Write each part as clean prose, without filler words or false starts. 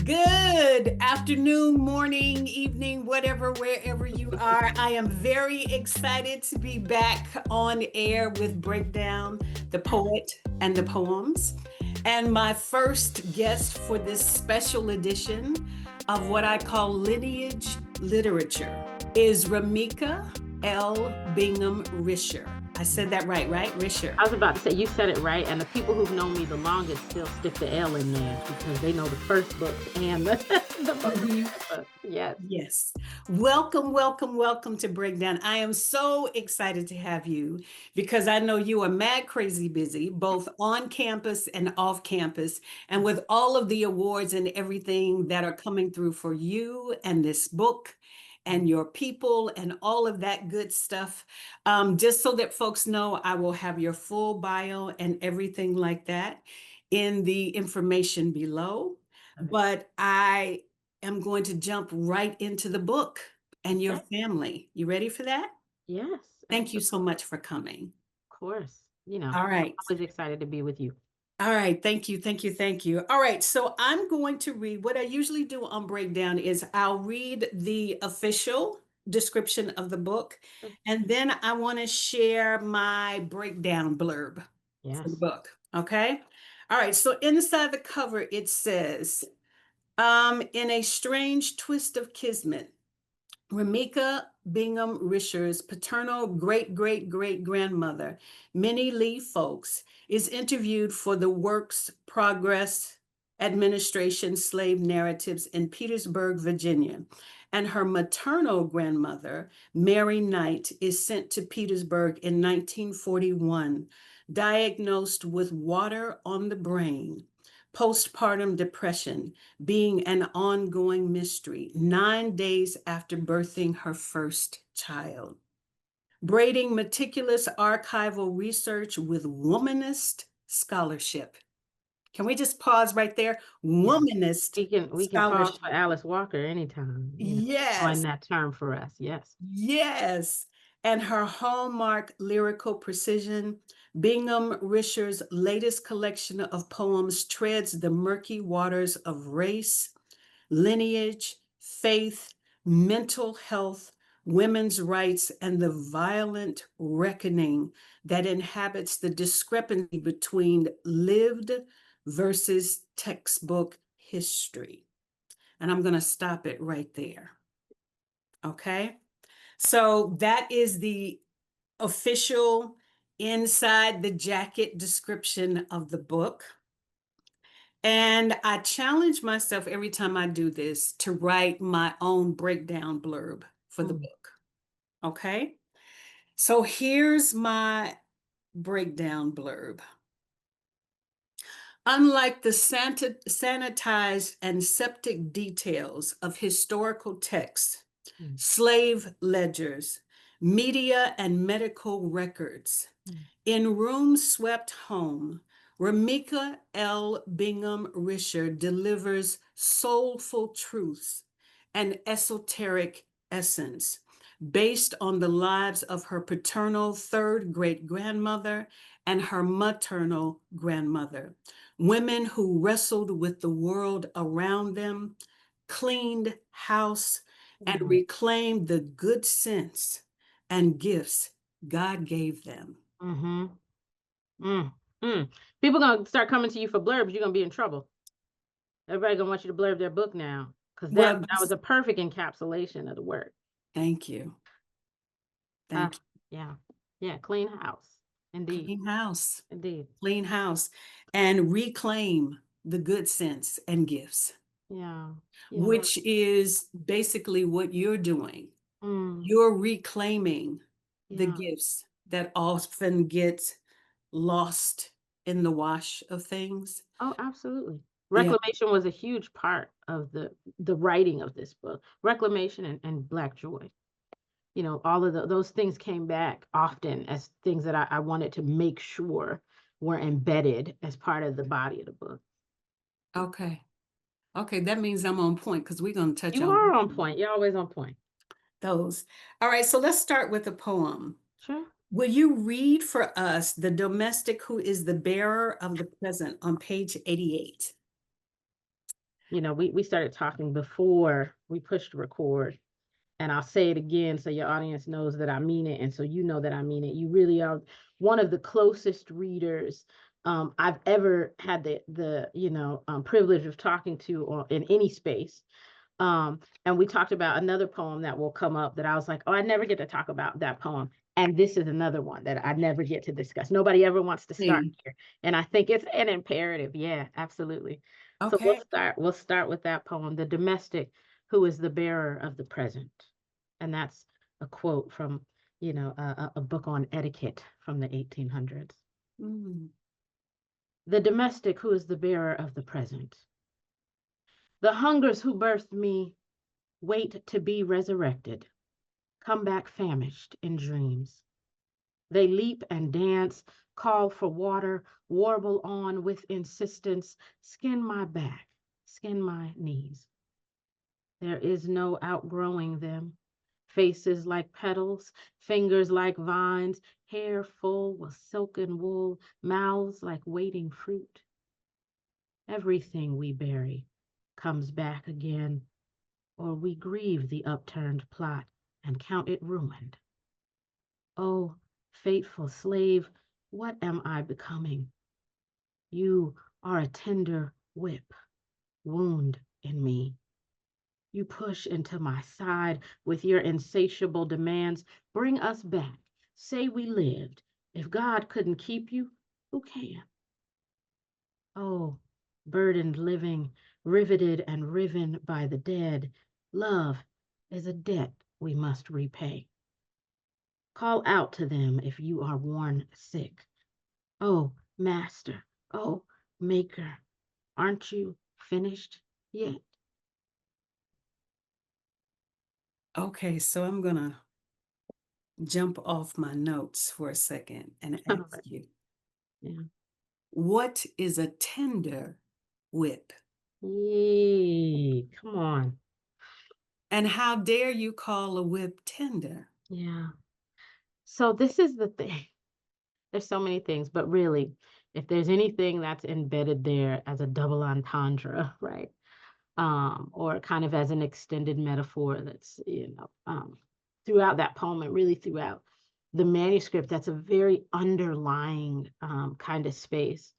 Good afternoon, morning, evening, whatever, wherever you are. I am very excited to be back on air with Breakdown, the Poet and the Poems. And my first guest for this special edition of what I call lineage literature is Remica Bingham Risher. I said that right? Risher. I was about to say, you said it right, and the people who've known me the longest still stick the L in there because they know the first book and the book. Yes. Yes. Welcome, welcome, welcome to Breakdown. I am so excited to have you because I know you are mad crazy busy, both on campus and off campus, and with all of the awards and everything that are coming through for you and this book and your people and all of that good stuff. Just so that folks know, I will have your full bio and everything like that in the information below. But I am going to jump right into the book and your Okay. family. You ready for that? Yes. Thank you Absolutely. so much for coming. Of course. All I'm right. always excited to be with you. All right. Thank you. Thank you. Thank you. All right. So I'm going to read what I usually do on Breakdown is I'll read the official description of the book, and then I want to share my breakdown blurb for the Yes. book. Okay. All right. So inside the cover, it says, in a strange twist of kismet, Remica Bingham Risher's paternal great-great-great-grandmother, Minnie Lee Folks, is interviewed for the Works Progress Administration Slave Narratives in Petersburg, Virginia. And her maternal grandmother, Mary Knight, is sent to Petersburg in 1941, diagnosed with water on the brain, postpartum depression, being an ongoing mystery 9 days after birthing her first child. Braiding meticulous archival research with womanist scholarship. Can we just pause right there? Yeah. Womanist We can pause scholarship. for Alice Walker anytime. Coin Yes, that term for us. Yes. yes. And her hallmark lyrical precision, Bingham Risher's latest collection of poems treads the murky waters of race, lineage, faith, mental health, women's rights, and the violent reckoning that inhabits the discrepancy between lived versus textbook history. And I'm going to stop it right there. Okay. So that is the official inside the jacket description of the book. And I challenge myself every time I do this to write my own breakdown blurb for the book. Okay. So here's my breakdown blurb. Unlike the sanitized and septic details of historical texts, slave ledgers, media, and medical records, in Rooms Swept Home, Remica Bingham Risher delivers soulful truths and esoteric essence based on the lives of her paternal third great grandmother and her maternal grandmother, women who wrestled with the world around them, cleaned house, and reclaimed the good sense and gifts God gave them. Mm-hmm. Mm. Mm. People gonna start coming to you for blurbs. You're gonna be in trouble. Everybody gonna want you to blurb their book now because that Well, was a perfect encapsulation of the work. thank you. Uh, Thank you. yeah. Yeah. Clean house. Indeed. Clean house, Indeed. clean house, and reclaim the good sense and gifts, Yeah. Yeah. which is basically what you're doing. Mm, You're reclaiming the yeah. gifts that often get lost in the wash of things. Oh, absolutely. Yeah. Reclamation was a huge part of the writing of this book. Reclamation and Black joy. All of those things came back often as things that I wanted to make sure were embedded as part of the body of the book. Okay. Okay. That means I'm on point because we're going to touch You on are on point. You're always on point. those. All right. So let's start with a poem. Sure. Will you read for us The Domestic Who is the Bearer of the Present on page 88? we started talking before we pushed record, and I'll say it again so your audience knows that I mean it, and so you know that I mean it. You really are one of the closest readers I've ever had the privilege of talking to in any space. And we talked about another poem that will come up that I was like, oh, I never get to talk about that poem. And this is another one that I never get to discuss. Nobody ever wants to start Hmm. here. And I think it's an imperative. Yeah, absolutely. So Okay. we'll start with that poem, The Domestic Who is the Bearer of the Present. And that's a quote from, a book on etiquette from the 1800s. Mm. The domestic who is the bearer of the present. The hungers who birthed me wait to be resurrected, come back famished in dreams. They leap and dance, call for water, warble on with insistence, skin my back, skin my knees. There is no outgrowing them. Faces like petals, fingers like vines, hair full with silken wool, mouths like waiting fruit. Everything we bury comes back again, or we grieve the upturned plot and count it ruined. Oh, fateful slave, what am I becoming? You are a tender whip, wound in me. You push into my side with your insatiable demands. Bring us back. Say we lived. If God couldn't keep you, who can? Oh, burdened living, riveted and riven by the dead, love is a debt we must repay. Call out to them if you are worn sick. Oh, Master, oh, Maker, aren't you finished yet? Okay, so I'm gonna jump off my notes for a second and All ask right. you, Yeah. what is a tender whip? Yee, come on. And how dare you call a whip tender? Yeah. So this is the thing. There's so many things, but really, if there's anything that's embedded there as a double entendre, right? Or kind of as an extended metaphor that's, throughout that poem and really throughout the manuscript, that's a very underlying kind of space.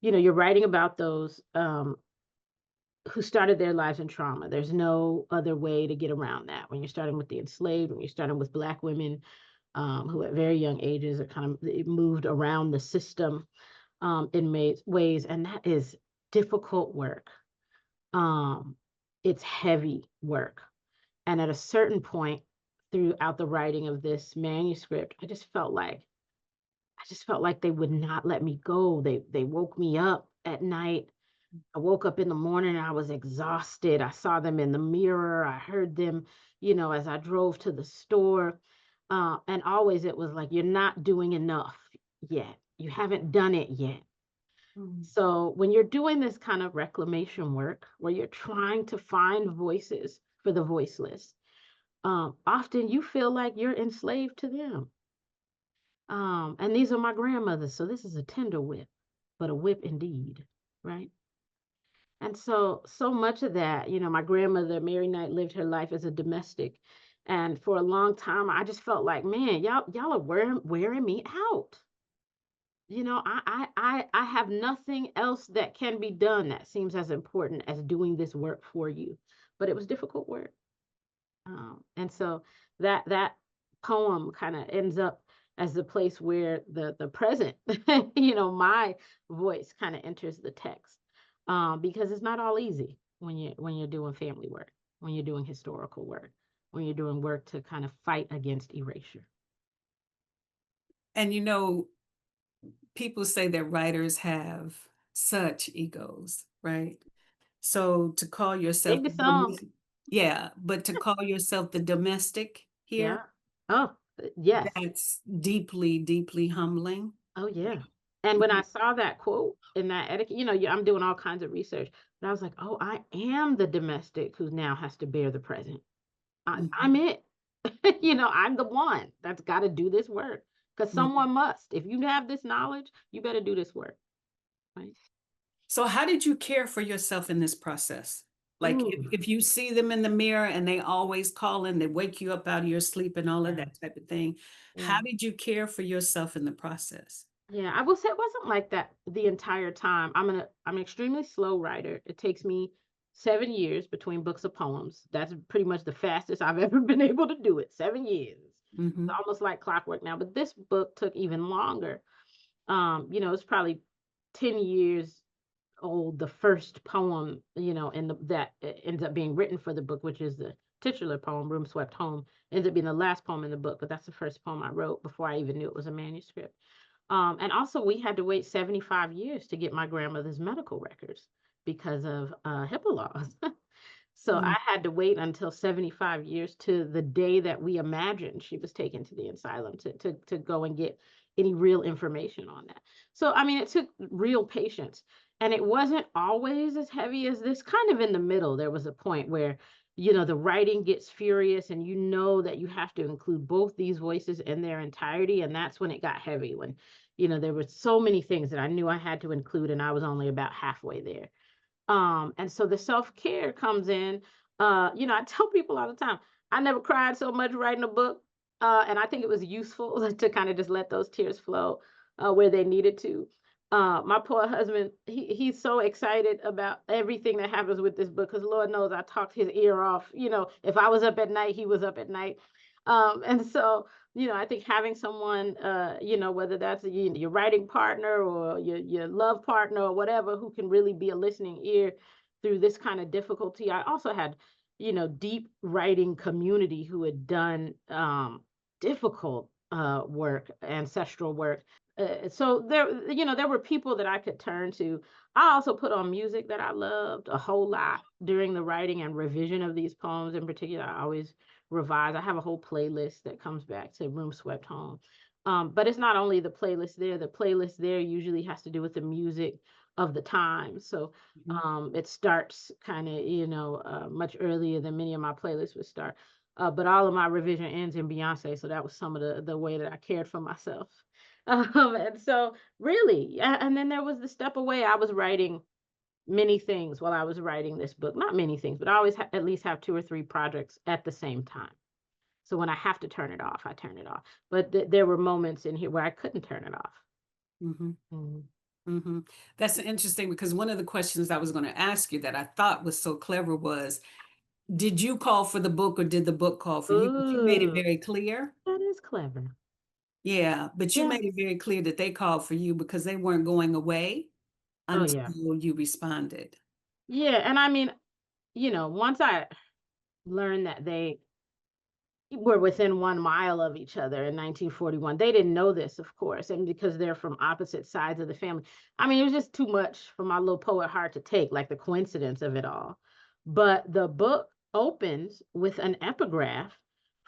You're writing about those who started their lives in trauma. There's no other way to get around that. When you're starting with the enslaved, when you're starting with Black women who at very young ages are kind of moved around the system in ways, and that is difficult work. It's heavy work. And at a certain point throughout the writing of this manuscript, I just felt like they would not let me go. They woke me up at night. I woke up in the morning and I was exhausted. I saw them in the mirror. I heard them, as I drove to the store. And always it was like, you're not doing enough yet. You haven't done it yet. Mm. So when you're doing this kind of reclamation work, where you're trying to find voices for the voiceless, often you feel like you're enslaved to them. And these are my grandmothers, so this is a tender whip, but a whip indeed, right? And so much of that, my grandmother, Mary Knight, lived her life as a domestic. And for a long time, I just felt like, man, y'all are wearing me out. I have nothing else that can be done that seems as important as doing this work for you. But it was difficult work. And so that poem kind of ends up as the place where the present, my voice kind of enters the text, because it's not all easy when you're doing family work, when you're doing historical work, when you're doing work to kind of fight against erasure. And people say that writers have such egos, right? So to call yourself Sing the song. yeah, but to call yourself the domestic here, Yeah. Oh, yes. that's deeply, deeply humbling. Oh yeah. And when I saw that quote in that etiquette, I'm doing all kinds of research, but I was like, oh, I am the domestic who now has to bear the present. I'm Mhm. it. I'm the one that's got to do this work because Mhm. someone must. If you have this knowledge, you better do this work. Right. So how did you care for yourself in this process? Like Ooh, if you see them in the mirror and they always call and they wake you up out of your sleep and all of yeah, that type of thing, yeah. how did you care for yourself in the process? Yeah, I will say it wasn't like that the entire time. I'm an extremely slow writer. It takes me 7 years between books of poems. That's pretty much the fastest I've ever been able to do it. 7 years. It's Hmm. almost like clockwork now. But this book took even longer. It's probably 10 years old, the first poem, in that ends up being written for the book, which is the titular poem, Room Swept Home, ends up being the last poem in the book, but that's the first poem I wrote before I even knew it was a manuscript. And also, we had to wait 75 years to get my grandmother's medical records because of HIPAA laws. So I had to wait until 75 years to the day that we imagined she was taken to the asylum to go and get any real information on that. So, I mean, it took real patience. And it wasn't always as heavy as this, kind of in the middle. There was a point where, the writing gets furious and you know that you have to include both these voices in their entirety. And that's when it got heavy, when, there were so many things that I knew I had to include, and I was only about halfway there. And so the self-care comes in. I tell people all the time, I never cried so much writing a book. And I think it was useful to kind of just let those tears flow where they needed to. My poor husband, he's so excited about everything that happens with this book because Lord knows I talked his ear off. If I was up at night, he was up at night. And so, I think having someone, whether that's your writing partner or your love partner or whatever, who can really be a listening ear through this kind of difficulty. I also had, deep writing community who had done difficult work, ancestral work. So there were people that I could turn to. I also put on music that I loved a whole lot during the writing and revision of these poems. In particular, I always revise. I have a whole playlist that comes back to Room Swept Home. But it's not only the playlist there. The playlist there usually has to do with the music of the time. So Hmm. it starts kind of, much earlier than many of my playlists would start. But all of my revision ends in Beyonce. So that was some of the way that I cared for myself. And so really, and then there was the step away. I was writing many things while I was writing this book. Not many things, but I always at least have two or three projects at the same time. So when I have to turn it off, I turn it off. But there were moments in here where I couldn't turn it off. Hmm. Mhm. Hmm. That's interesting because one of the questions I was going to ask you that I thought was so clever was, did you call for the book or did the book call for you? But you made it Ooh, very clear. that is clever. Yeah, but you Yeah. made it very clear that they called for you because they weren't going away Oh, yeah. until you responded. Yeah. And I mean, once I learned that they were within 1 mile of each other in 1941. They didn't know this, of course, and because they're from opposite sides of the family. I mean, it was just too much for my little poet heart to take, like the coincidence of it all. But the book opens with an epigraph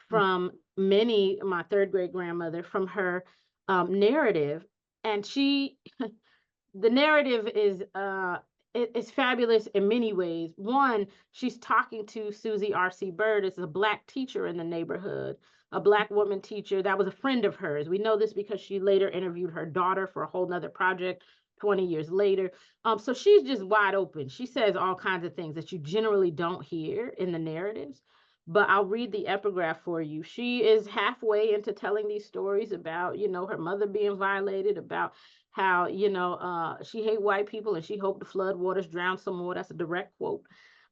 from Minnie, my third great grandmother, from her narrative, and the narrative is fabulous in many ways. One, she's talking to Susie R.C. Bird. It's a Black teacher in the neighborhood, a Black woman teacher that was a friend of hers. We know this because she later interviewed her daughter for a whole nother project 20 years later. So she's just wide open. She says all kinds of things that you generally don't hear in the narratives. But I'll read the epigraph for you. She is halfway into telling these stories about, her mother being violated, about how she hate white people and she hoped the flood waters drown some more. That's a direct quote.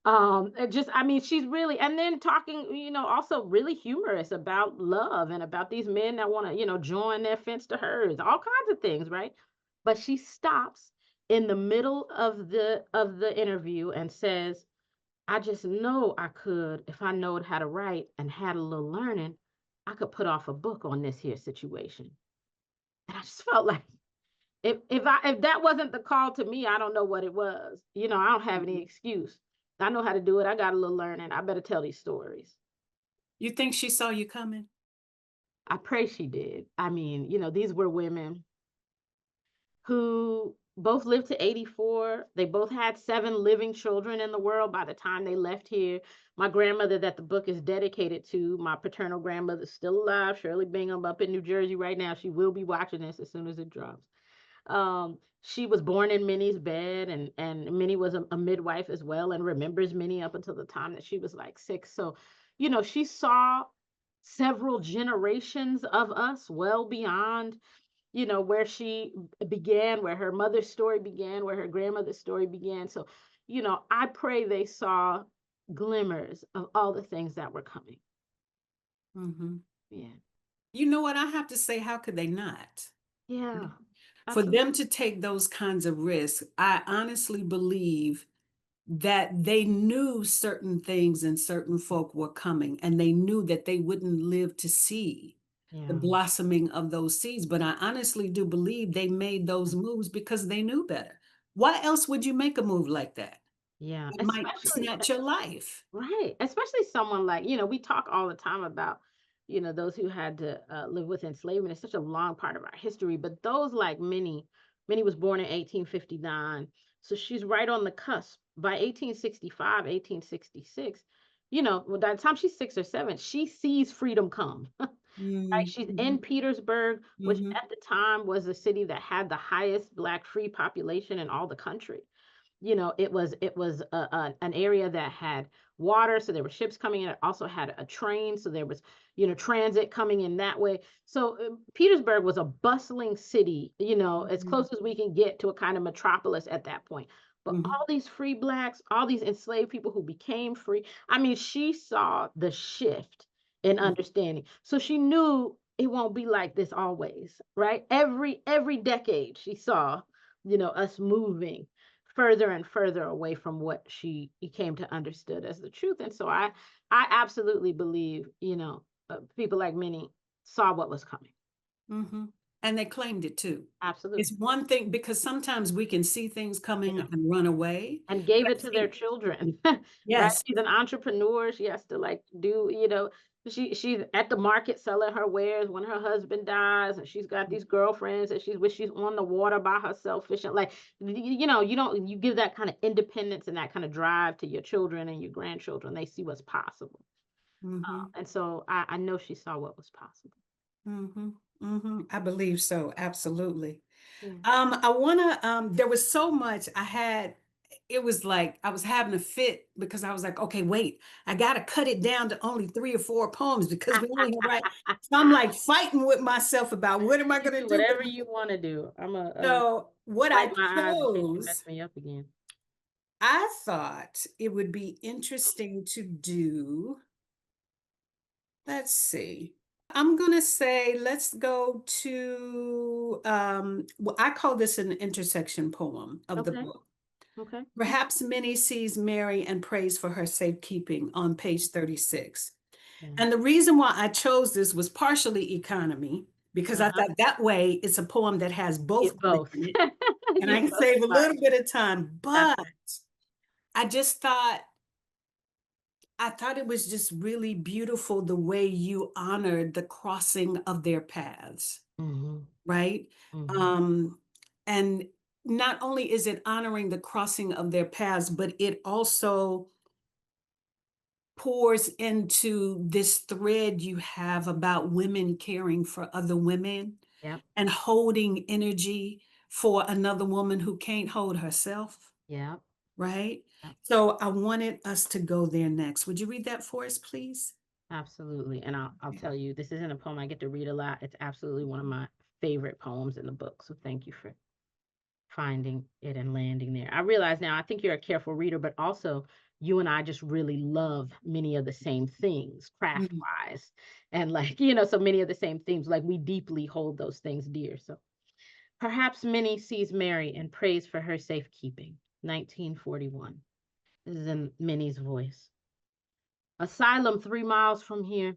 And just, I mean, she's really, and then talking, also really humorous about love and about these men that want to, join their fence to hers, all kinds of things, right? But she stops in the middle of the interview and says, I just know I could, if I knowed how to write and had a little learning, I could put off a book on this here situation. And I just felt like, if that wasn't the call to me, I don't know what it was. I don't have any Mhm. excuse. I know how to do it. I got a little learning. I better tell these stories. You think she saw you coming? I pray she did. I mean, these were women who both lived to 84. They both had 7 living children in the world by the time they left here. My grandmother, that the book is dedicated to, my paternal grandmother, still alive, Shirley Bingham, up in New Jersey right now. She will be watching this as soon as it drops. She was born in Minnie's bed, and Minnie was a midwife as well, and remembers Minnie up until the time that she was like 6. So, she saw several generations of us well beyond, where she began, where her mother's story began, where her grandmother's story began. So, I pray they saw glimmers of all the things that were coming. Mhm. Yeah. You know what? I have to say, how could they not? Yeah. For Absolutely. them to take those kinds of risks, I honestly believe that they knew certain things and certain folk were coming, and they knew that they wouldn't live to see the Yeah. blossoming of those seeds. But I honestly do believe they made those moves because they knew better. Why else would you make a move like that? Yeah. It might Especially snatch your life. right. Especially someone like, we talk all the time about, those who had to live with enslavement. It's such a long part of our history. But those like Minnie was born in 1859. So she's right on the cusp. By 1865, 1866, by the time she's 6 or 7, she sees freedom come. Right? Mm, She's in mhm, Petersburg, which mhm, at the time was the city that had the highest Black free population in all the country. It was an area that had water, so there were ships coming in. It also had a train, so there was transit coming in that way. So Petersburg was a bustling city, as mhm, close as we can get to a kind of metropolis at that point. But mhm, all these free Blacks, all these enslaved people who became free, I mean, she saw the shift in mhm, understanding, so she knew it won't be like this always, right? Every decade she saw us moving further and further away from what she came to understood as the truth. And so I absolutely believe, people like Minnie saw what was coming. mhm. And they claimed it too. It's Absolutely. one thing because sometimes we can see things coming Yeah. and run away. And gave But it to their see, children. Right? yes. She's an entrepreneur. She has to like do, she's at the market selling her wares when her husband dies, and she's got these girlfriends that she's on the water by herself fishing. Like, you give that kind of independence and that kind of drive to your children and your grandchildren. They see what's possible. Mhm, And so I know she saw what was possible. mhm, mhm. I believe so, absolutely. Yeah. I wanna, there was so much I had, it was like I was having a fit because I was like, okay, wait, I gotta cut it down to only 3 or 4 poems because we only have right. So I'm like fighting with myself about what am I You gonna do do with whatever you want to do. I'm a so what wipe I my eyes in case you mess chose, me up again. I thought it would be interesting to do, let's see. I'm gonna say let's go to well, I call this an intersection poem of the Okay. book. Okay. Perhaps Minnie sees Mary and prays for her safekeeping on page 36. Yeah. And the reason why I chose this was partially economy, because I Uh-huh. thought that way it's a poem that has both Get of it both. in it, and I Get can both save a parts. little bit of time. That's But right. I just thought, I thought it was just really beautiful the way you honored the crossing of their paths, Mhm. right? Mhm. Um, and not only is it honoring the crossing of their paths, but it also pours into this thread you have about women caring for other women Yep. and holding energy for another woman who can't hold herself, Yep. right? Yep. So I wanted us to go there next. Would you read that for us, please? Absolutely. And I'll tell you, this isn't a poem I get to read a lot. It's absolutely one of my favorite poems in the book. So thank you for finding it and landing there. I realize now, I think you're a careful reader, but also you and I just really love many of the same things craft Mhm. wise. And like, so many of the same themes, like we deeply hold those things dear. So perhaps Minnie sees Mary and prays for her safekeeping. 1941. This is in Minnie's voice. Asylum 3 miles from here.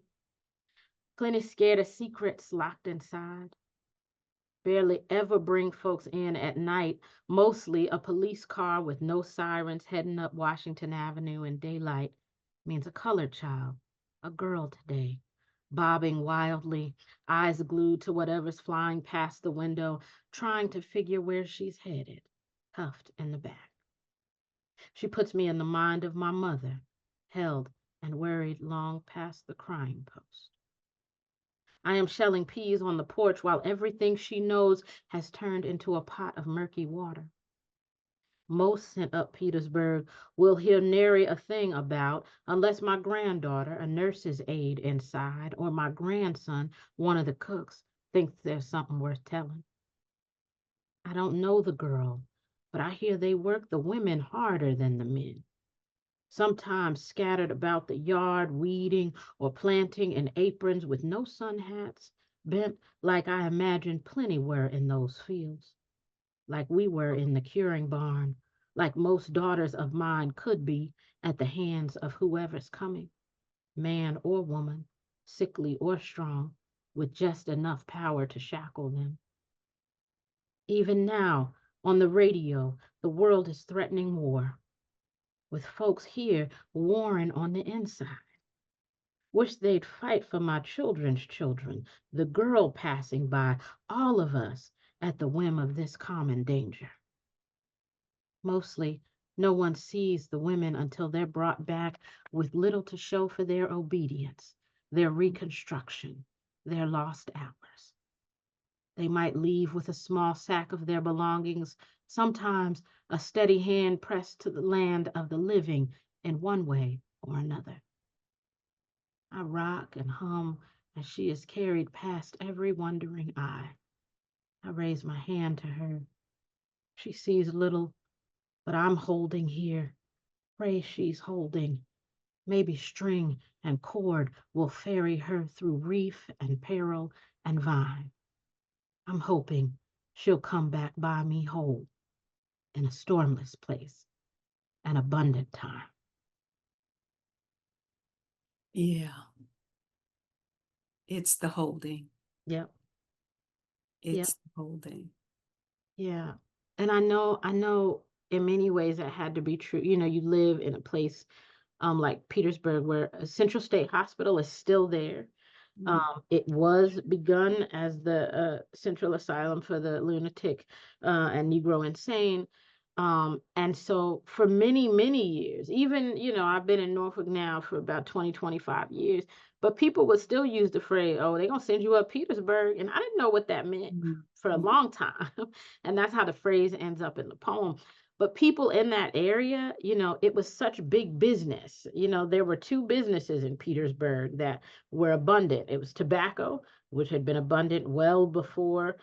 Plenty scared of secrets locked inside. Barely ever bring folks in at night. Mostly a police car with no sirens heading up Washington Avenue in daylight means a colored child, a girl today, bobbing wildly, eyes glued to whatever's flying past the window, trying to figure where she's headed, cuffed in the back. She puts me in the mind of my mother, held and worried long past the crying post. I am shelling peas on the porch while everything she knows has turned into a pot of murky water. Most sent up Petersburg will hear nary a thing about unless my granddaughter, a nurse's aide inside, or my grandson, one of the cooks, thinks there's something worth telling. I don't know the girl, but I hear they work the women harder than the men. Sometimes scattered about the yard, weeding or planting in aprons with no sun hats, bent like I imagined plenty were in those fields, like we were in the curing barn, like most daughters of mine could be at the hands of whoever's coming, man or woman, sickly or strong, with just enough power to shackle them. Even now, on the radio, the world is threatening war, with folks here warring on the inside. Wish they'd fight for my children's children, the girl passing by, all of us at the whim of this common danger. Mostly, no one sees the women until they're brought back with little to show for their obedience, their reconstruction, their lost hours. They might leave with a small sack of their belongings, sometimes a steady hand pressed to the land of the living in one way or another. I rock and hum as she is carried past every wondering eye. I raise my hand to her. She sees little, but I'm holding here. Pray she's holding. Maybe string and cord will ferry her through reef and peril and vine. I'm hoping she'll come back by me whole in a stormless place, an abundant time. Yeah, it's the holding. Yep, yep, It's the holding. yeah. And I know in many ways that had to be true. You know, you live in a place like Petersburg where a Central State Hospital is still there. Mm, It was begun as the Central Asylum for the Lunatic and Negro Insane. And so for many, many years, even, you know, I've been in Norfolk now for about 20, 25 years, but people would still use the phrase, oh, they're going to send you up Petersburg. And I didn't know what that meant mm, for a mm, long time. And that's how the phrase ends up in the poem. But people in that area, you know, it was such big business. You know, there were two businesses in Petersburg that were abundant. It was tobacco, which had been abundant well before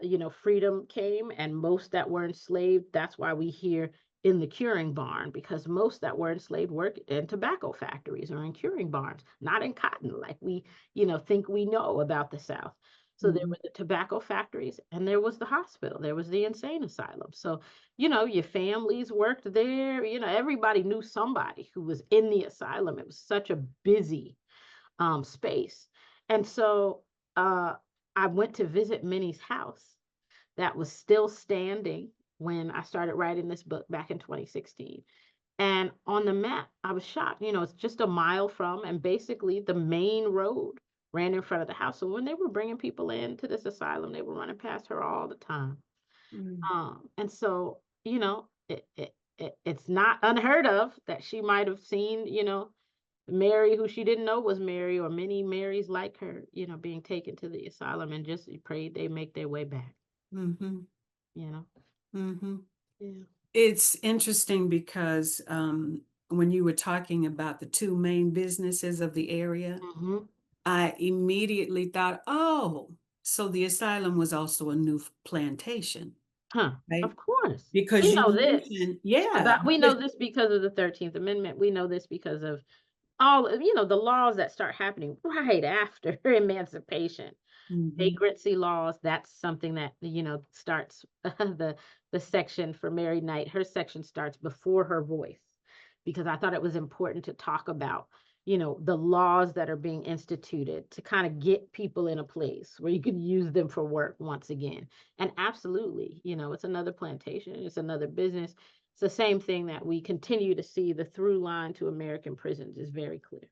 you know, freedom came, and most that were enslaved. That's why we hear in the curing barn, because most that were enslaved worked in tobacco factories or in curing barns, not in cotton, like we, you know, think we know about the South. So there mhm, were the tobacco factories and there was the hospital, there was the insane asylum. So, you know, your families worked there, you know, everybody knew somebody who was in the asylum. It was such a busy space. And so I went to visit Minnie's house that was still standing when I started writing this book back in 2016. And on the map, I was shocked. You know, it's just a mile from, and basically the main road ran in front of the house. So when they were bringing people into this asylum, they were running past her all the time. mm, And so, you know, it's not unheard of that she might have seen, you know, Mary, who she didn't know was Mary, or many Marys like her, you know, being taken to the asylum, and just prayed they make their way back, mhm, you know. mhm. Yeah. It's interesting because when you were talking about the two main businesses of the area, Hmm. I immediately thought, oh, so the asylum was also a new plantation, Huh. right? Of course. Because We you know this. mentioned, Yeah, yeah, that we know because this because of the 13th Amendment. We know this because of all, you know, the laws that start happening right after emancipation. mhm, Vagrancy laws, that's something that, you know, starts the section for Mary Knight, her section starts before her voice, because I thought it was important to talk about, you know, the laws that are being instituted to kind of get people in a place where you can use them for work once again. And absolutely, you know, it's another plantation, it's another business. It's the same thing that we continue to see. The through line to American prisons is very clear.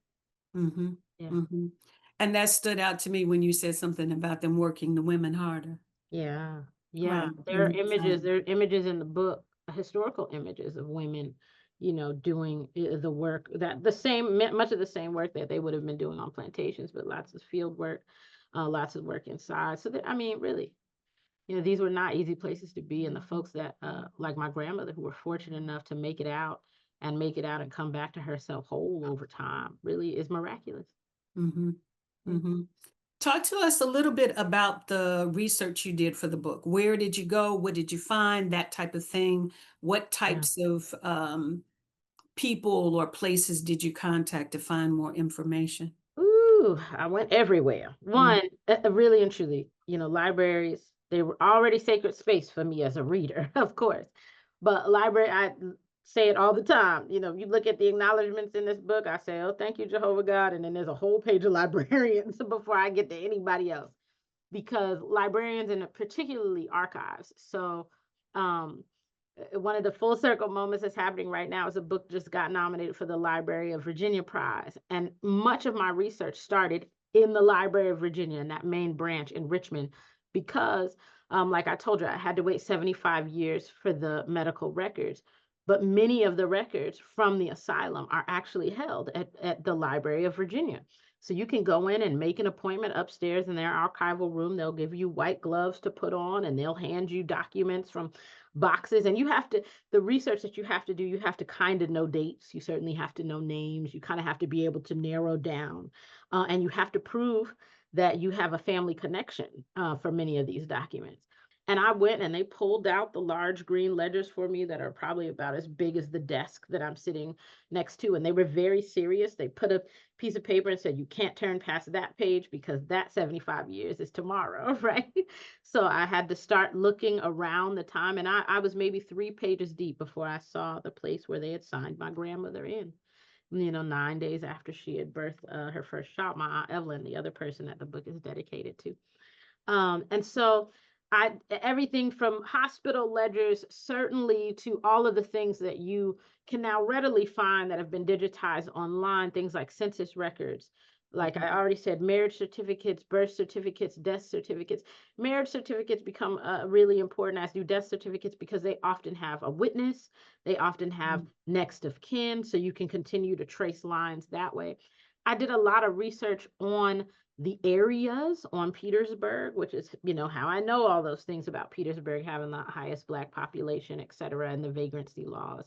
mhm, Yeah. mhm. And that stood out to me when you said something about them working the women harder, Yeah, yeah. right? There are images in the book, historical images of women, you know, doing the work that the same, much of the same work that they would have been doing on plantations, but lots of field work. lots of work inside. So that, I mean, really, these were not easy places to be. And the folks that, like my grandmother, who were fortunate enough to make it out and come back to herself whole over time, really is miraculous. Mm-hmm. Yeah. Mm-hmm. Talk to us a little bit about the research you did for the book. Where did you go? What did you find? That type of thing. What Yeah. types of people or places did you contact to find more information? Ooh, I went everywhere. Mm. One, really and truly, libraries, they were already sacred space for me as a reader, of course. But library, say it all the time. You look at the acknowledgments in this book, I say, oh, thank you, Jehovah God. And then there's a whole page of librarians before I get to anybody else, because librarians and particularly archives. So, um, one of the full circle moments that's happening right now is a book just got nominated for the Library of Virginia Prize. And much of my research started in the Library of Virginia, in that main branch in Richmond, because, like I told you, I had to wait 75 years for the medical records. But many of the records from the asylum are actually held at the Library of Virginia. So you can go in and make an appointment upstairs in their archival room. They'll give you white gloves to put on, and they'll hand you documents from boxes. And the research that you have to do, you have to kind of know dates. You certainly have to know names. You kind of have to be able to narrow down. And you have to prove that you have a family connection for many of these documents. And I went and they pulled out the large green ledgers for me that are probably about as big as the desk that I'm sitting next to. And they were very serious. They put a piece of paper and said, you can't turn past that page because that 75 years is tomorrow, right? So I had to start looking around the time, and I was maybe 3 pages deep before I saw the place where they had signed my grandmother in. 9 days after she had birthed her first child, my Aunt Evelyn, the other person that the book is dedicated to. And so everything from hospital ledgers, certainly, to all of the things that you can now readily find that have been digitized online, things like census records. Like I already said, marriage certificates, birth certificates, death certificates. Marriage certificates become really important, as do death certificates, because they often have a witness. They often have next of kin, so you can continue to trace lines that way. I did a lot of research on the areas on Petersburg, which is, how I know all those things about Petersburg having the highest Black population, et cetera, and the vagrancy laws,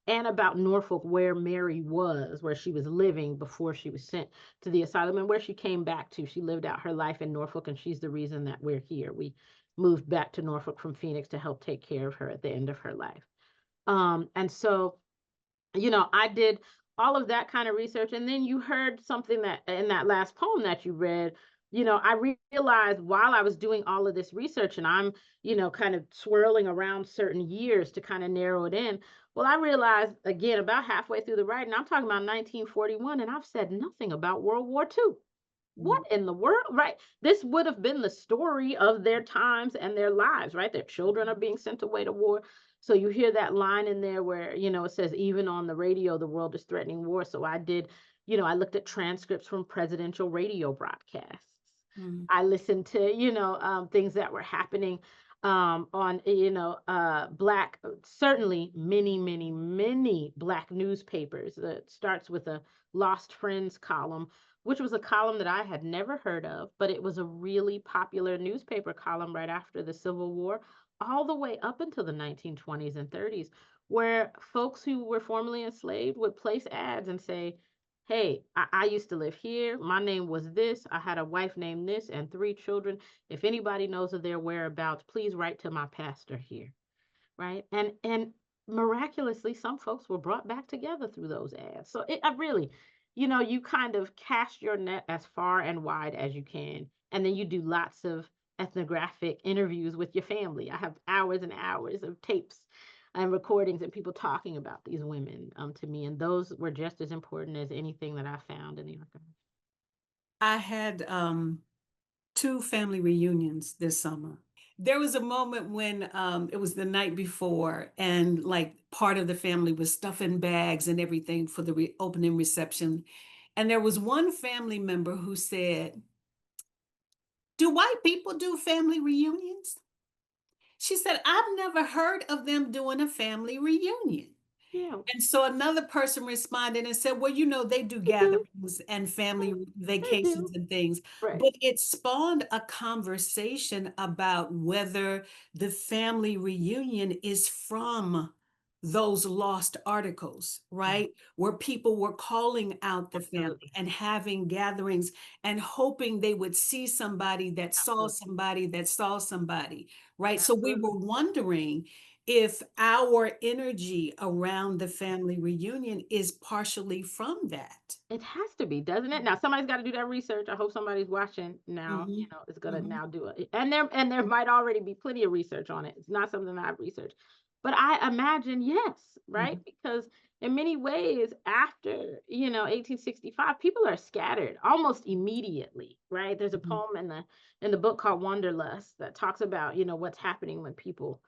and about Norfolk, where Mary was, where she was living before she was sent to the asylum, and where she came back to. She lived out her life in Norfolk, and she's the reason that we're here. We moved back to Norfolk from Phoenix to help take care of her at the end of her life. And so I did all of that kind of research. And then you heard something that in that last poem that you read, I realized while I was doing all of this research, and I'm, kind of swirling around certain years to kind of narrow it in. Well, I realized again, about halfway through the writing, I'm talking about 1941, and I've said nothing about World War II. What Mm. in the world, right? This would have been the story of their times and their lives, right? Their children are being sent away to war. So you hear that line in there where, it says, even on the radio, the world is threatening war. So I looked at transcripts from presidential radio broadcasts. Mm. I listened to, things that were happening on, Black, certainly many, many, many Black newspapers. It starts with a Lost Friends column, which was a column that I had never heard of, but it was a really popular newspaper column right after the Civil War, all the way up until the 1920s and 30s, where folks who were formerly enslaved would place ads and say, hey, I used to live here. My name was this. I had a wife named this and 3 children. If anybody knows of their whereabouts, please write to my pastor here. Right. And miraculously, some folks were brought back together through those ads. So I really, you kind of cast your net as far and wide as you can. And then you do lots of ethnographic interviews with your family. I have hours and hours of tapes and recordings and people talking about these women to me. And those were just as important as anything that I found in the archive. I had two family reunions this summer. There was a moment when it was the night before, and like part of the family was stuffing bags and everything for the opening reception. And there was one family member who said, do white people do family reunions? She said, I've never heard of them doing a family reunion. Yeah, And so another person responded and said, well, they do they do. gatherings and family They do. vacations and things. Right. But it spawned a conversation about whether the family reunion is from those lost articles, Yeah, right? Where people were calling out the family absolutely. and having gatherings and hoping they would see somebody that saw Absolutely. somebody that saw somebody, right? So we Absolutely. were wondering if our energy around the family reunion is partially from that. It has to be, doesn't it? Now somebody's got to do that research. I hope somebody's watching now, Mhm, is gonna mhm, now do it. And there might already be plenty of research on it. It's not something that I've researched. But I imagine yes, right? mhm, Because in many ways, after, 1865, people are scattered almost immediately, right? There's a mhm, poem in the book called Wanderlust that talks about, what's happening when people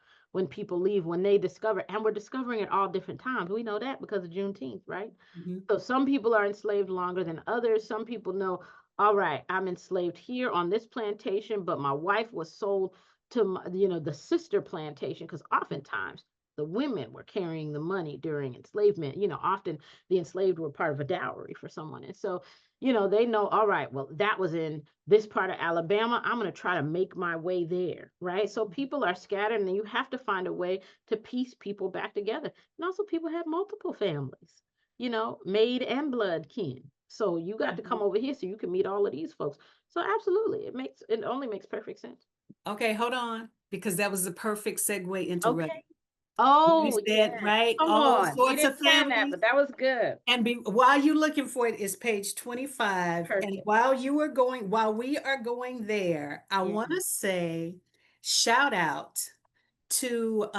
leave, when they discover, and we're discovering at all different times. We know that because of Juneteenth, right? mhm, So some people are enslaved longer than others. Some people know, all right, I'm enslaved here on this plantation, but my wife was sold to the sister plantation, because oftentimes the women were carrying the money during enslavement. Often the enslaved were part of a dowry for someone. And so, they know, all right, well, that was in this part of Alabama. I'm going to try to make my way there, right? So people are scattered, and you have to find a way to piece people back together. And also, people have multiple families, maid and blood kin. So you got to come mhm. over here so you can meet all of these folks. So absolutely, it only makes perfect sense. Okay, hold on, because that was the perfect segue into Okay. Reddit. You Oh said, yeah. right, Come all on. We sorts of didn't plan that, families. but that was good. And while you're looking for it, is page 25. And Perfect. while we are going there, I Yeah. want to say shout out to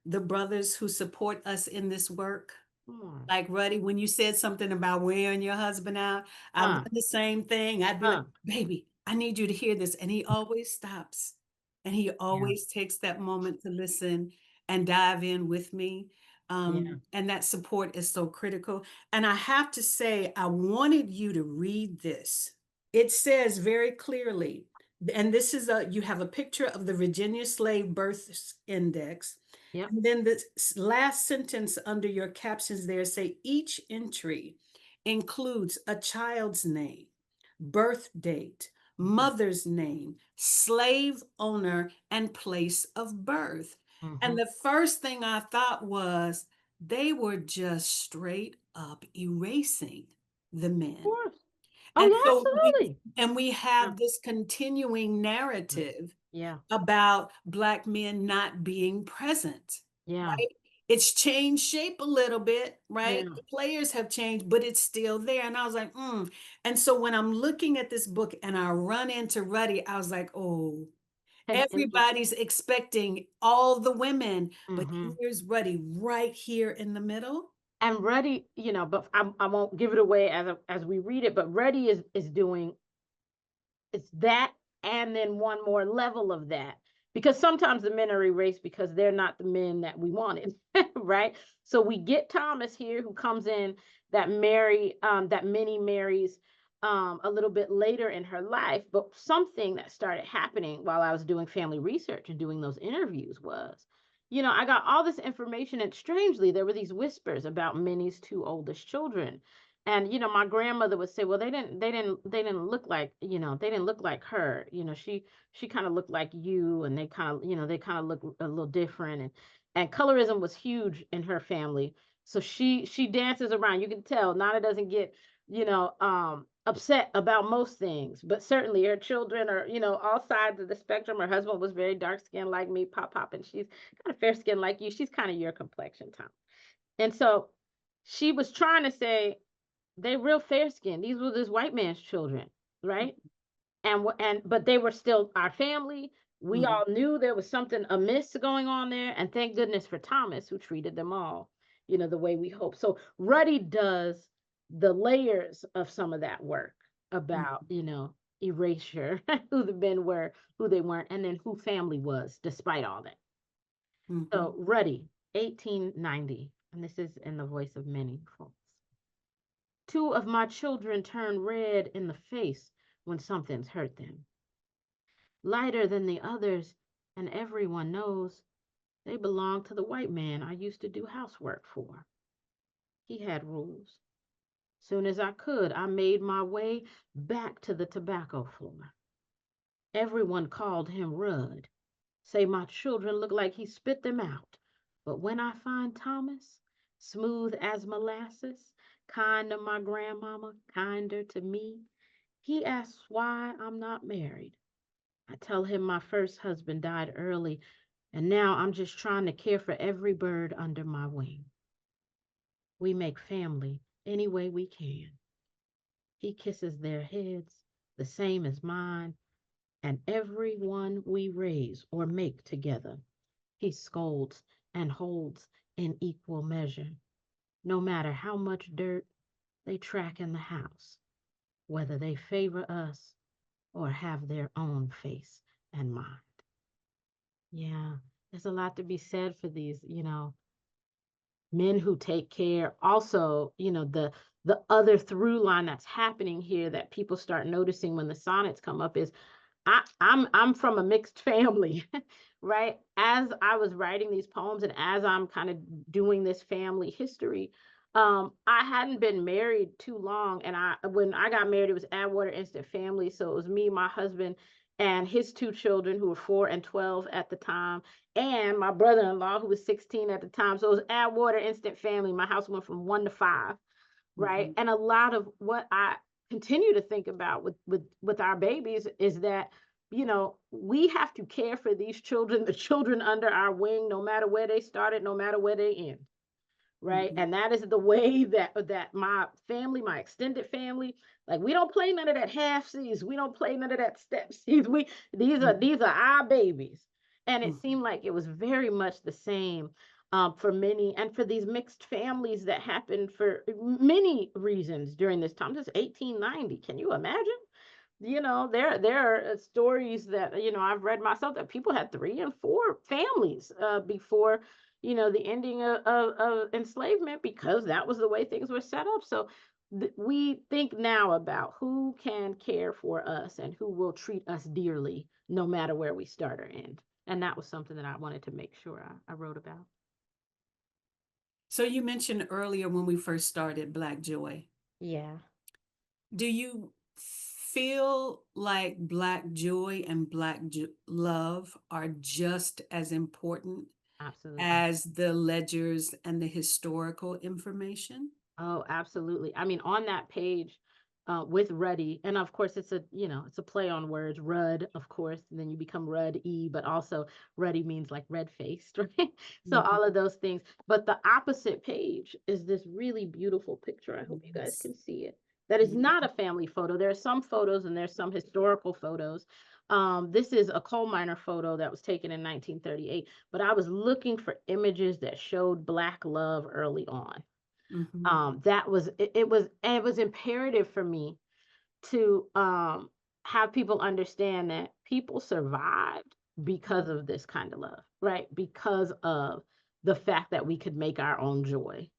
the brothers who support us in this work. Come on. Like Ruddy, when you said something about wearing your husband out, I've done Huh. the same thing. I'd be like, Huh. baby, I need you to hear this. And he always stops and he Yeah. always takes that moment to listen and dive in with me. Yeah. And that support is so critical. And I have to say, I wanted you to read this. It says very clearly, and you have a picture of the Virginia Slave Births Index. Yep. And then the last sentence under your captions there say each entry includes a child's name, birth date, mother's name, slave owner, and place of birth. Mm-hmm. And Of the first thing I thought was they were just straight up erasing the men. course. Oh And yeah, so absolutely. we Yeah. have this continuing Mm. narrative Yeah. about Black men not being present, Yeah. right? It's changed shape a little bit, right? Yeah. The players have changed, but it's still there. And I was like, And so when I'm looking at this book and I run into Ruddy, I was like, oh, And everybody's expecting all the women, but mm-hmm. here's Ruddy right here in the middle. And Ready, but I won't give it away as we read it, but Ready is doing, it's that, and then one more level of that. Because sometimes the men are erased because they're not the men that we wanted, right? So we get Thomas here, who comes in, that Minnie marries a little bit later in her life. But something that started happening while I was doing family research and doing those interviews was, I got all this information, and strangely, there were these whispers about Minnie's two oldest children. And my grandmother would say, well, they didn't look like, they didn't look like her. She kind of looked like you, and they kind of look a little different. And colorism was huge in her family. So she dances around. You can tell Nana doesn't get, upset about most things, but certainly her children are, all sides of the spectrum. Her husband was very dark skinned like me, pop, and she's kind of fair skinned like you. She's kind of your complexion, Tom. And so she was trying to say, they real fair skinned. These were this white man's children, right? But they were still our family. We Mhm, all knew there was something amiss going on there, and thank goodness for Thomas, who treated them all, the way we hope. So Ruddy does the layers of some of that work about, mhm, erasure, who the men were, who they weren't, and then who family was, despite all that. mhm. So Ruddy, 1890, and this is in the voice of many folks. Two of my children turn red in the face when something's hurt them. Lighter than the others, and everyone knows. They belonged to the white man I used to do housework for. He had rules. Soon as I could, I made my way back to the tobacco floor. Everyone called him Rudd. Say my children look like he spit them out. But when I find Thomas, smooth as molasses, kind to my grandmama, kinder to me, he asks why I'm not married. I tell him my first husband died early, and now I'm just trying to care for every bird under my wing. We make family any way we can. He kisses their heads, the same as mine, and every one we raise or make together, he scolds and holds in equal measure, no matter how much dirt they track in the house, whether they favor us or have their own face and mind. Yeah, there's a lot to be said for these, men who take care. Also, the other through line that's happening here that people start noticing when the sonnets come up is I'm from a mixed family, right? As I was writing these poems and as I'm kind of doing this family history, I hadn't been married too long, and when I got married, it was Atwater Instant Family, so it was me, my husband, and his two children who were 4 and 12 at the time, and my brother-in-law who was 16 at the time. So it was Atwater Instant Family. My house went from 1 to 5, right? Mhm. And a lot of what I continue to think about with our babies is that we have to care for these children, the children under our wing, no matter where they started, no matter where they end, right? Mhm. And that is the way that my family, my extended family, like, we don't play none of that half C's, we don't play none of that step C's. We Mhm. these are our babies. And it Mhm. seemed like it was very much the same, for many, and for these mixed families that happened for many reasons during this time. This 1890, can you imagine? There are stories that I've read myself, that people had 3 and 4 families before the ending of enslavement, because that was the way things were set up. So we think now about who can care for us and who will treat us dearly, no matter where we start or end. And that was something that I wanted to make sure I wrote about. So you mentioned earlier when we first started Black Joy. Yeah, Do you feel like Black joy and love are just as important absolutely. as the ledgers and the historical information? Oh, absolutely. I mean, on that page, with Ruddy, and of course, it's a play on words, Rudd, of course, and then you become Rudd E, but also Ruddy means like red faced, right? So Mhm. all of those things. But the opposite page is this really beautiful picture. I hope you guys Yes. can see it. That is Mhm. not a family photo. There are some photos and there's some historical photos. This is a coal miner photo that was taken in 1938, but I was looking for images that showed Black love early on. Mhm. That was it, it was imperative for me to have people understand that people survived because of this kind of love, right? Because of the fact that we could make our own joy.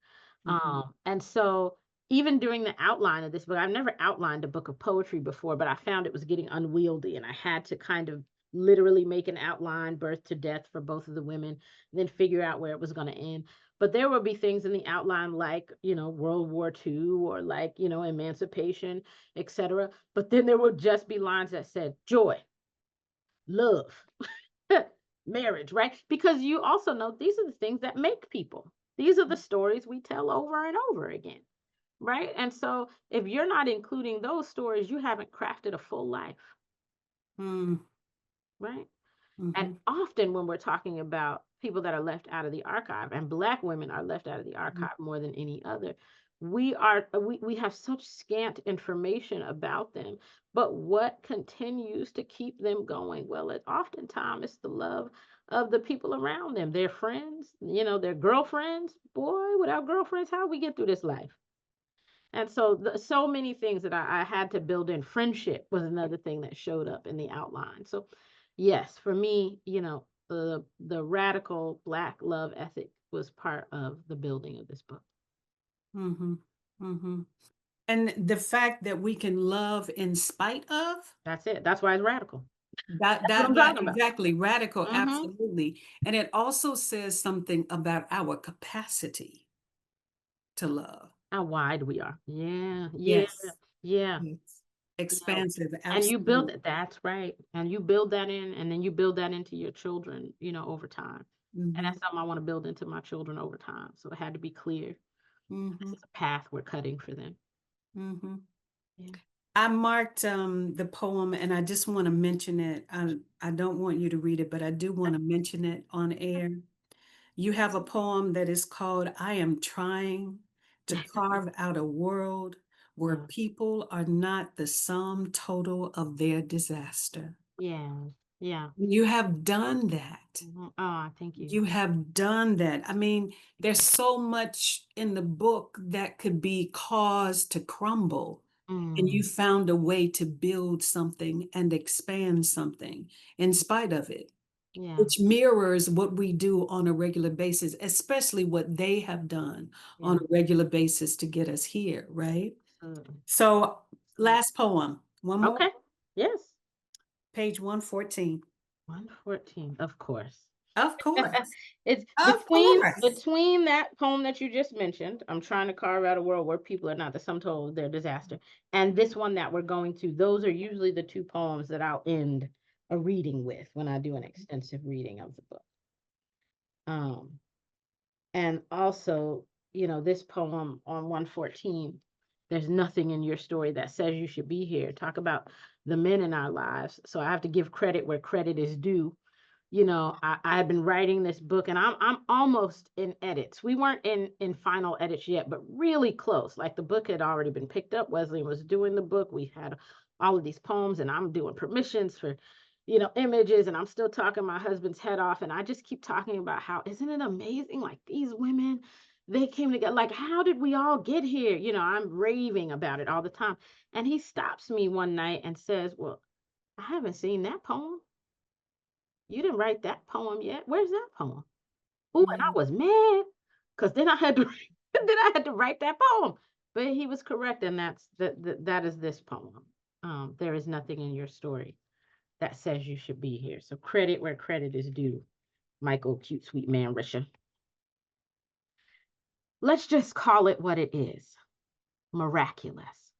Mhm. And so even during the outline of this book, I've never outlined a book of poetry before, but I found it was getting unwieldy, and I had to kind of literally make an outline, birth to death, for both of the women, then figure out where it was going to end. But there will be things in the outline like, World War II, or like, emancipation, etc. But then there would just be lines that said joy, love, marriage, right? Because you also know these are the things that make people. These are the stories we tell over and over again, right? And so if you're not including those stories, you haven't crafted a full life, Mm. right? And Mhm. often when we're talking about people that are left out of the archive, and Black women are left out of the Mhm. archive more than any other, we have such scant information about them. But what continues to keep them going? Well, oftentimes it's the love of the people around them, their friends, their girlfriends. Boy, without girlfriends, how we get through this life? And so, so many things that I had to build in. Friendship was another thing that showed up in the outline. So, yes, for me, the radical Black love ethic was part of the building of this book. Mhm. Mhm. And the fact that we can love in spite of, That's it. That's why it's radical. That That's what I'm talking about. exactly, radical, Mhm. absolutely. And it also says something about our capacity to love. How wide we are. Yeah, yeah, Yes, yeah. yes. You know, Expansive, and you build absolutely. it. That's right. And you build that in, and then you build that into your children, over time. And Mhm, that's something I want to build into my children over time. So it had to be clear. This mhm, is a path we're cutting for them. mhm. Yeah. I marked the poem and I just want to mention it. I don't want you to read it, but I do want to mention it on air. You have a poem that is called I Am Trying to Carve Out a World Where Yeah. People Are Not the Sum Total of Their Disaster. Yeah. Yeah. You have done that. Oh, thank you. You have done that. I mean, there's so much in the book that could be caused to crumble, and you Mm, found a way to build something and expand something in spite of it, yeah. which mirrors what we do on a regular basis, especially what they have done on Yeah. a regular basis to get us here, right? Absolutely. So, Absolutely. last poem, one more, Okay. Yes. page 114. 114, of course. Of course. It's Of between course. that poem that you just mentioned, I'm trying to carve out a world where people are not the sum total of their disaster, and this one that we're going to. Those are usually the two poems that I'll end a reading with when I do an extensive reading of the book. Um, and also, this poem on 114, there's nothing in your story that says you should be here. Talk about the men in our lives. So I have to give credit where credit is due. I've been writing this book and I'm almost in edits. We weren't in final edits yet, but really close. Like the book had already been picked up. Wesleyan was doing the book. We had all of these poems and I'm doing permissions for, images, and I'm still talking my husband's head off. And I just keep talking about how isn't it amazing? Like these women, they came together. Like, how did we all get here? I'm raving about it all the time. And he stops me one night and says, well, I haven't seen that poem. You didn't write that poem yet. Where's that poem? Ooh, and I Mhm. was mad because then I had to then I had to write that poem. But he was correct, and that is this poem. There is nothing in your story that says you should be here. So credit where credit is due, Michael, cute sweet man Risher. Let's just call it what it is. Miraculous.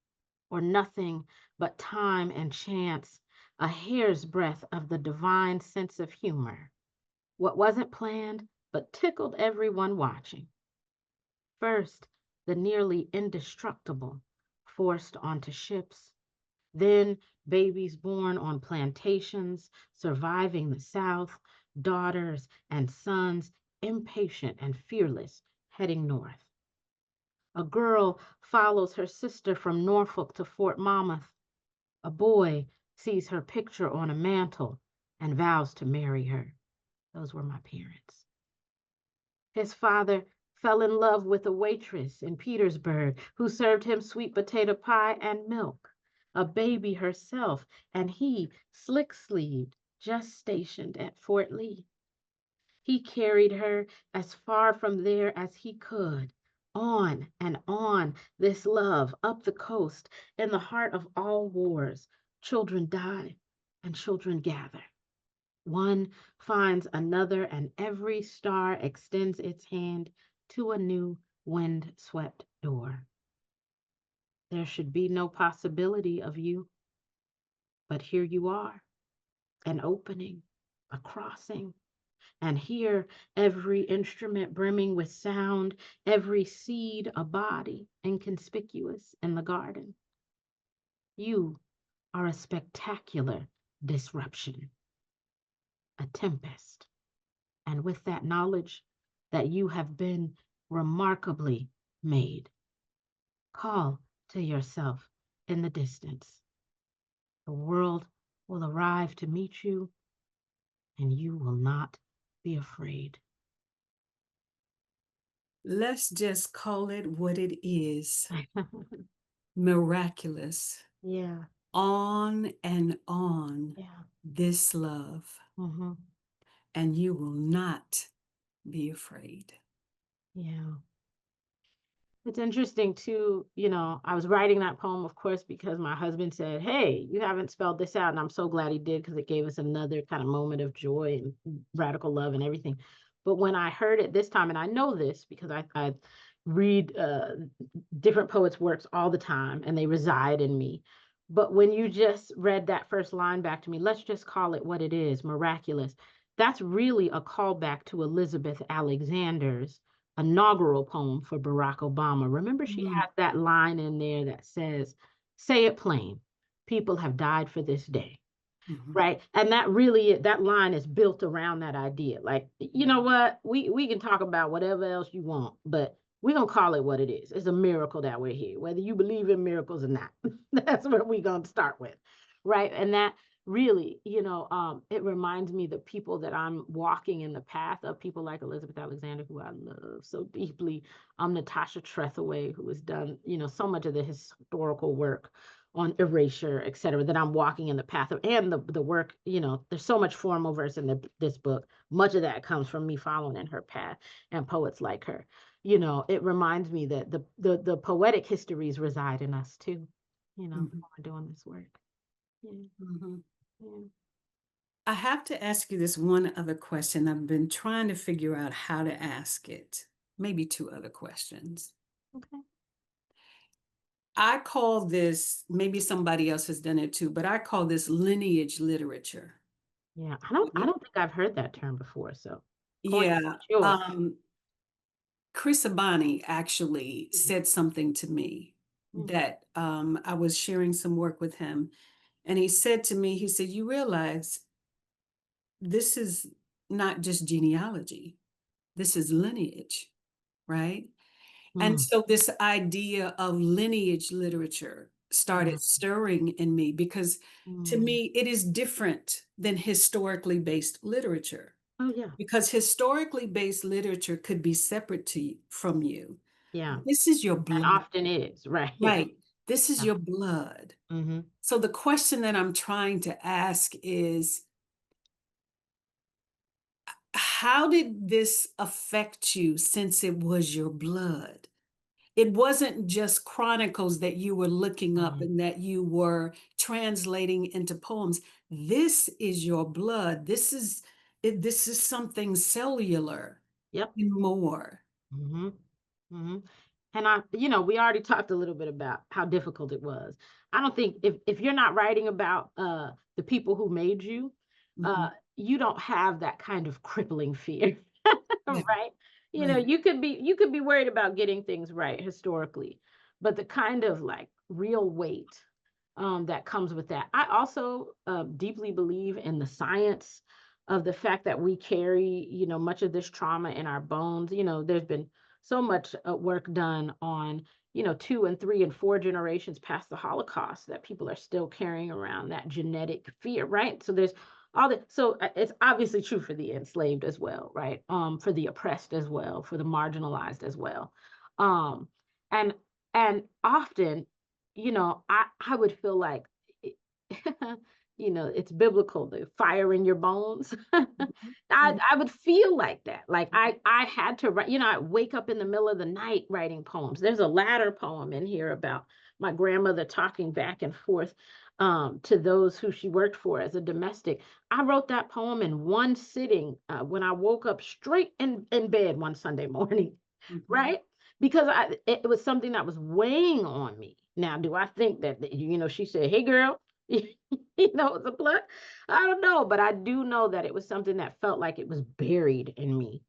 Or nothing but time and chance, a hair's breadth of the divine sense of humor. What wasn't planned, but tickled everyone watching. First, the nearly indestructible, forced onto ships. Then, babies born on plantations, surviving the South, daughters and sons, impatient and fearless, heading north. A girl follows her sister from Norfolk to Fort Monmouth. A boy sees her picture on a mantle and vows to marry her. Those were my parents. His father fell in love with a waitress in Petersburg who served him sweet potato pie and milk, a baby herself, and he, slick sleeved, just stationed at Fort Lee. He carried her as far from there as he could. On and on, this love, up the coast, in the heart of all wars. Children die and children gather. One finds another, and every star extends its hand to a new wind-swept door. There should be no possibility of you, but here you are, an opening, a crossing, and here every instrument brimming with sound, every seed a body, inconspicuous in the garden. You are a spectacular disruption, a tempest. And with that knowledge that you have been remarkably made, call to yourself in the distance. The world will arrive to meet you, and you will not be afraid. Let's just call it what it is. Miraculous. Yeah, On and on yeah. this love, Hmm. and you will not be afraid. Yeah. It's interesting too, I was writing that poem, of course, because my husband said, "Hey, you haven't spelled this out." And I'm so glad he did because it gave us another kind of moment of joy and radical love and everything. But when I heard it this time, and I know this because I read different poets' works all the time and they reside in me. But when you just read that first line back to me, let's just call it what it is, miraculous. That's really a callback to Elizabeth Alexander's inaugural poem for Barack Obama. Remember, she Mm, has that line in there that says, "Say it plain, people have died for this day." mhm, Right. And that really, that line is built around that idea. Like, you know what? We can talk about whatever else you want, but we're gonna call it what it is. It's a miracle that we're here, whether you believe in miracles or not. That's what we're gonna start with. Right. And that really, it reminds me the people that I'm walking in the path of, people like Elizabeth Alexander, who I love so deeply. Natasha Trethewey, who has done, so much of the historical work on erasure, et cetera, that I'm walking in the path of, and the work, there's so much formal verse in this book. Much of that comes from me following in her path and poets like her. It reminds me that the poetic histories reside in us too, when mhm, we're doing this work. Yeah, mhm. yeah. I have to ask you this one other question. I've been trying to figure out how to ask it. Maybe two other questions. Okay. I call this, maybe somebody else has done it too, but I call this lineage literature. Yeah. I don't think I've heard that term before. So coin it. Yeah. It's yours. Chris Abani actually Mhm. said something to me Mm, that I was sharing some work with him. And he said to me, he said, "You realize this is not just genealogy, this is lineage, right?" And mm, so this idea of lineage literature started mm, stirring in me because to mm. me, it is different than historically based literature. Oh yeah. Because historically based literature could be separate from you. Yeah. This is your And blood, often is, right. Yeah. right? This is Yeah. your blood. Mm-hmm. So the question that I'm trying to ask is, how did this affect you since it was your blood? It wasn't just chronicles that you were looking up Mm-hmm. and that you were translating into poems. This is your blood. This is something cellular Yep. and more. Mm-hmm. Mm-hmm. And we already talked a little bit about how difficult it was. I don't think if you're not writing about the people who made you, Mhm. you don't have that kind of crippling fear. Yeah, Right? right. You could be worried about getting things right historically, but the kind of like real weight that comes with that. I also deeply believe in the science of the fact that we carry, much of this trauma in our bones. There's been so much work done on, two and three and four generations past the Holocaust that people are still carrying around that genetic fear, right? So there's all that. So it's obviously true for the enslaved as well, right? For the oppressed as well, for the marginalized as well. Um, and and often, I would feel like, it- it's biblical, the fire in your bones. Mhm. I Mhm. I would feel like that. Like I had to write, I wake up in the middle of the night writing poems. There's a latter poem in here about my grandmother talking back and forth to those who she worked for as a domestic. I wrote that poem in one sitting when I woke up straight in bed one Sunday morning, Mhm. right? Because it was something that was weighing on me. Now, do I think that, she said, "Hey, girl," it's a plug? I don't know, but I do know that it was something that felt like it was buried in me.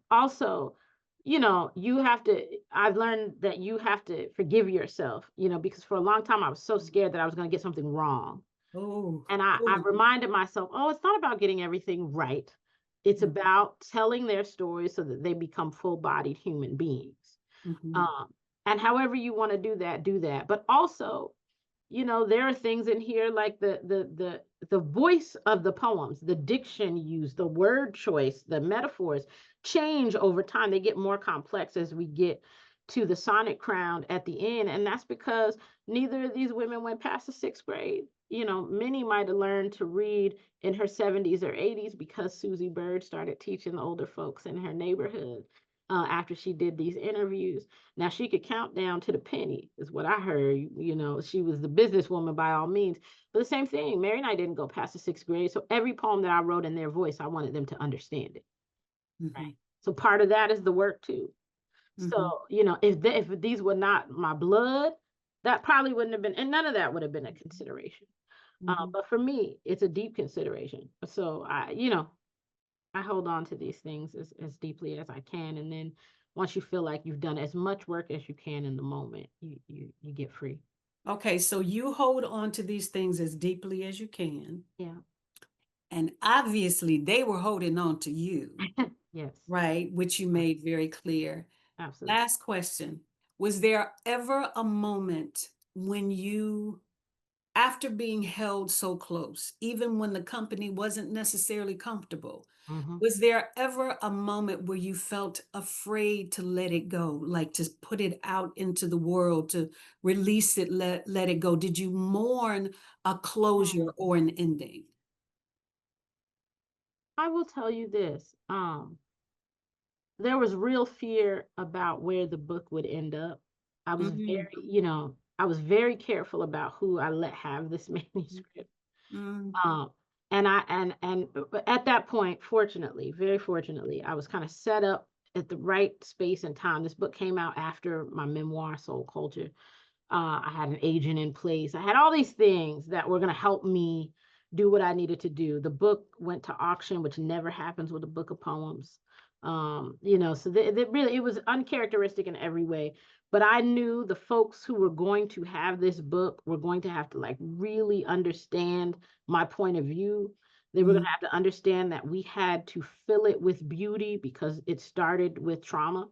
Also, you have to, I've learned that you have to forgive yourself, because for a long time I was so scared that I was going to get something wrong. Oh, And I oh. reminded myself, oh, it's not about getting everything right. It's Mhm. about telling their stories so that they become full-bodied human beings. Mhm. Um, and however you want to do that. But also, there are things in here like the voice of the poems, the diction used, the word choice, the metaphors change over time. They get more complex as we get to the sonic crown at the end. And that's because neither of these women went past the sixth grade. Minnie might have learned to read in her 70s or 80s because Susie Bird started teaching the older folks in her neighborhood. after she did these interviews. Now she could count down to the penny, is what I heard. She was the businesswoman by all means. But the same thing, Mary and I didn't go past the sixth grade. So every poem that I wrote in their voice, I wanted them to understand it. Mhm. Right. So part of that is the work too. Mhm. So, if these were not my blood, that probably wouldn't have been, and none of that would have been a consideration. Mhm. But for me, it's a deep consideration. So I hold on to these things as deeply as I can. And then once you feel like you've done as much work as you can in the moment, you get free. Okay, so you hold on to these things as deeply as you can. Yeah. And obviously, they were holding on to you, Yes. right? Which you Right. made very clear. Absolutely. Last question. Was there ever a moment when you, after being held so close, even when the company wasn't necessarily comfortable, Hmm. was there ever a moment where you felt afraid to let it go, like to put it out into the world, to release it, let it go? Did you mourn a closure or an ending? I will tell you this. There was real fear about where the book would end up. I was Mm, very careful about who I let have this manuscript. mm, Um, but at that point, fortunately, very fortunately, I was kind of set up at the right space and time. This book came out after my memoir, Soul Culture. I had an agent in place. I had all these things that were going to help me do what I needed to do. The book went to auction, which never happens with a book of poems. So really, it was uncharacteristic in every way. But I knew the folks who were going to have this book were going to have to like really understand my point of view. They were going mm, to have to understand that we had to fill it with beauty because it started with trauma.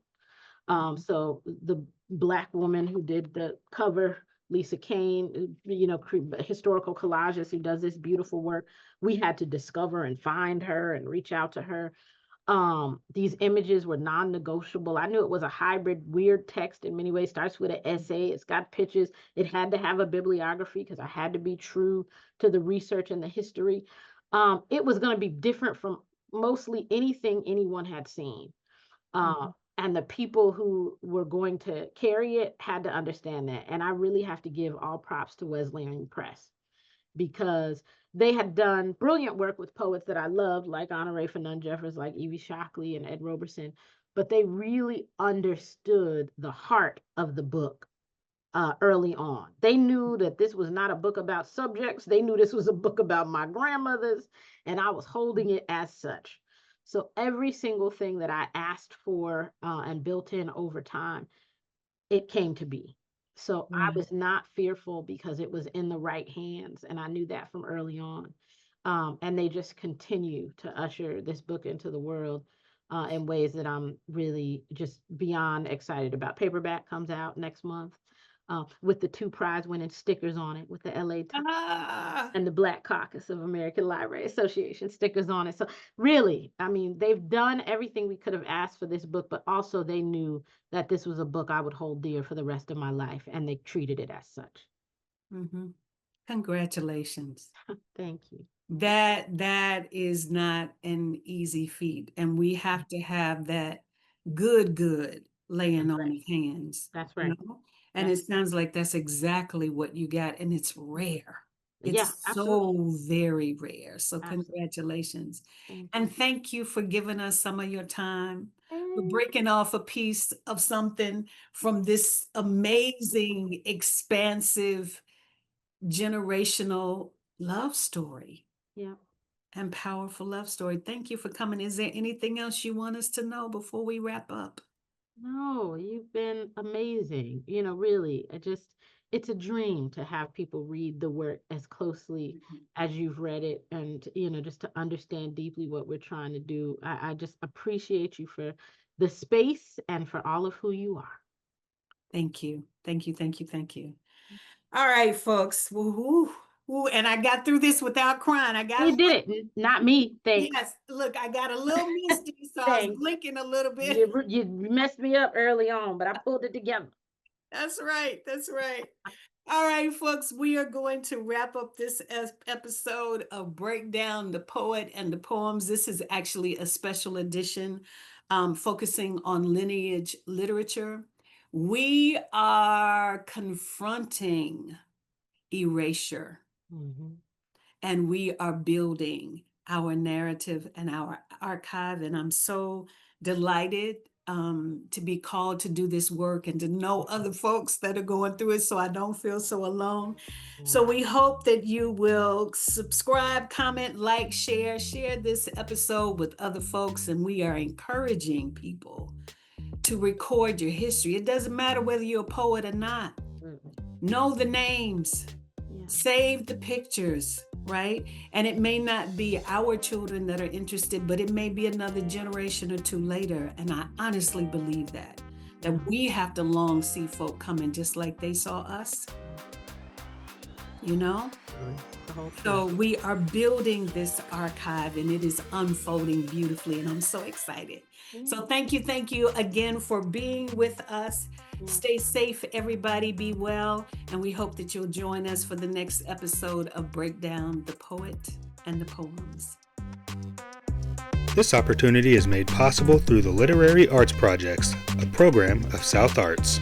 mm, So the Black woman who did the cover, Lisa Kane, historical collages, who does this beautiful work, we had to discover and find her and reach out to her. These images were non-negotiable. I knew it was a hybrid, weird text in many ways. Starts with an essay. It's got pictures. It had to have a bibliography because I had to be true to the research and the history. It was going to be different from mostly anything anyone had seen. mhm, And the people who were going to carry it had to understand that. And I really have to give all props to Wesleyan Press because they had done brilliant work with poets that I loved, like Honoré Fanon Jeffers, like Evie Shockley and Ed Roberson, but they really understood the heart of the book early on. They knew that this was not a book about subjects. They knew this was a book about my grandmothers, and I was holding it as such. So every single thing that I asked for and built in over time, it came to be. So I yeah. was not fearful because it was in the right hands, and I knew that from early on. And they just continue to usher this book into the world in ways that I'm really just beyond excited about. Paperback comes out next month with the two prize winning stickers on it with the LA Times Ah, and the Black Caucus of American Library Association stickers on it. So really, I mean, they've done everything we could have asked for this book, but also they knew that this was a book I would hold dear for the rest of my life, and they treated it as such. mhm. Congratulations. Thank you. That is not an easy feat, and we have to have that good laying That's on right. of hands, That's you right. know? And That's it sounds like that's exactly what you got, and it's right. rare. Yeah, It's absolutely. so very rare, so Absolutely. congratulations. Thank you. And thank you for giving us some of your time, for Thank breaking off a piece of something from this amazing, expansive, generational love story you. Yeah. and powerful love story. Thank you for coming. Is there anything else you want us to know before we wrap up? No, you've been amazing. Really, it's a dream to have people read the work as closely Mhm. as you've read it and, just to understand deeply what we're trying to do. I just appreciate you for the space and for all of who you are. Thank you. Thank you. Thank you. Thank you. All right, folks. Woo, woo, and I got through this without crying. I got a You did little, it. Not me. Thanks. yes, look, I got a little misty, so I was Thanks. blinking a little bit. You messed me up early on, but I pulled it together. That's right. That's right. All right, folks, we are going to wrap up this episode of Break Down the Poet and the Poems. This is actually a special edition focusing on lineage literature. We are confronting erasure, Mhm. and we are building our narrative and our archive. And I'm so delighted to be called to do this work and to know other folks that are going through it so I don't feel so alone. So Yeah. we hope that you will subscribe, comment, like, share this episode with other folks. And we are encouraging people to record your history. It doesn't matter whether you're a poet or not. Absolutely. Know the names, Yeah. save the pictures, right? And it may not be our children that are interested, but it may be another generation or two later. And I honestly believe that Yeah. we have to long see folk coming just like they saw us, you know? Really, the whole So truth. we are building this archive and it is unfolding beautifully, and I'm so excited. So thank you again for being with us. Yeah. Stay safe, everybody. Be well. And we hope that you'll join us for the next episode of Breakdown the Poet and the Poems. This opportunity is made possible through the Literary Arts Projects, a program of South Arts.